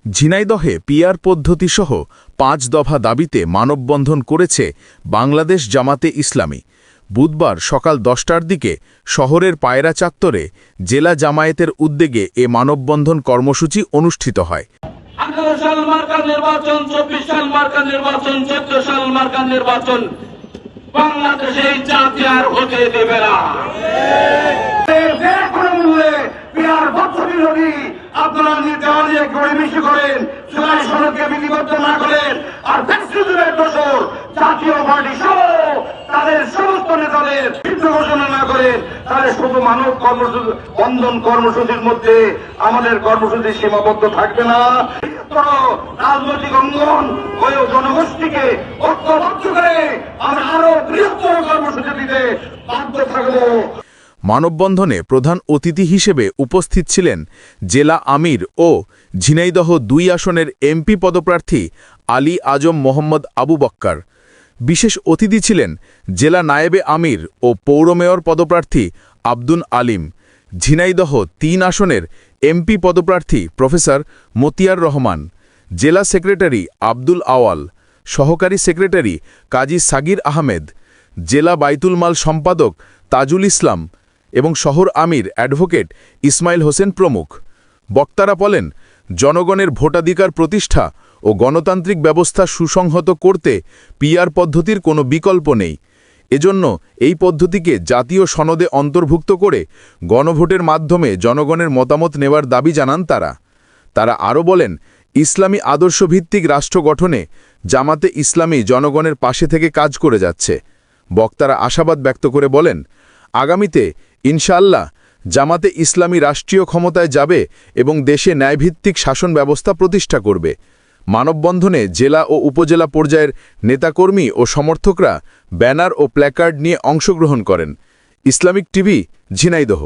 ঝিনাইদহে PR পদ্ধতিসহ ৫ দফা দাবিতে মানববন্ধন করেছে বাংলাদেশ জামাতে ইসলামী। বুধবার সকাল ১০টার দিকে শহরের পায়রা চত্বরে জেলা জামায়াতের উদ্যোগে এ মানববন্ধন কর্মসূচি অনুষ্ঠিত হয়। ১৮ সাল মার্কার নির্বাচন, ২৪ সাল মার্কার নির্বাচন, ১৪ সাল মার্কার নির্বাচন বাংলাদেশে এই জাতি আর হতে দেবে না। আপনারা দেওয়ালে গড়িমিশি করেন, জুলাই সনদকে বিধিবদ্ধ না করেন, আর ফ্যাসিবাদের দোষর জাতীয় পার্টি সহ তাদের সমস্ত নেতাদের বিরুদ্ধে ঘোষণা না করেন, তাহলে শুধু মানব কর্মসূচি বন্ধন কর্মসূচির মধ্যে আমাদের কর্মসূচি সীমাবদ্ধ থাকবে না। রাজনৈতিক অঙ্গন ও জনগোষ্ঠীকে ঐক্যবদ্ধ করে আমরা আরো বৃহত্তর কর্মসূচি দিতে বাধ্য থাকবো। মানববন্ধনে প্রধান অতিথি হিসেবে উপস্থিত ছিলেন জেলা আমির ও ঝিনাইদহ ২ আসনের এমপি পদপ্রার্থী আলী আজম মোহাম্মদ আবু বক্কর। বিশেষ অতিথি ছিলেন জেলা নায়েবে আমির ও পৌর মেয়র পদপ্রার্থী আব্দুল আলিম, ঝিনাইদহ ৩ আসনের এমপি পদপ্রার্থী প্রফেসর মতিয়ার রহমান, জেলা সেক্রেটারি আব্দুল আওয়াল, সহকারী সেক্রেটারি কাজী সাগির আহমেদ, জেলা বাইতুল মাল সম্পাদক তাজুল ইসলাম এবং শহর আমির অ্যাডভোকেট ইসমাইল হোসেন প্রমুখ। বক্তারা বলেন, জনগণের ভোটাধিকার প্রতিষ্ঠা ও গণতান্ত্রিক ব্যবস্থা সুসংহত করতে পিআর পদ্ধতির কোনো বিকল্প নেই। এজন্য এই পদ্ধতিকে জাতীয় সনদে অন্তর্ভুক্ত করে গণভোটের মাধ্যমে জনগণের মতামত নেওয়ার দাবি জানান তারা আরও বলেন, ইসলামী আদর্শভিত্তিক রাষ্ট্র গঠনে জামাতে ইসলামী জনগণের পাশে থেকে কাজ করে যাচ্ছে। বক্তারা আশাবাদ ব্যক্ত করে বলেন, আগামীতে ইনশাআল্লাহ জামাতে ইসলামী রাষ্ট্রীয় ক্ষমতায় যাবে এবং দেশে ন্যায়ভিত্তিক শাসন ব্যবস্থা প্রতিষ্ঠা করবে। মানববন্ধনে জেলা ও উপজেলা পর্যায়ের নেতাকর্মী ও সমর্থকরা ব্যানার ও প্ল্যাকার্ড নিয়ে অংশগ্রহণ করেন। Islamic TV, Jhenaidah.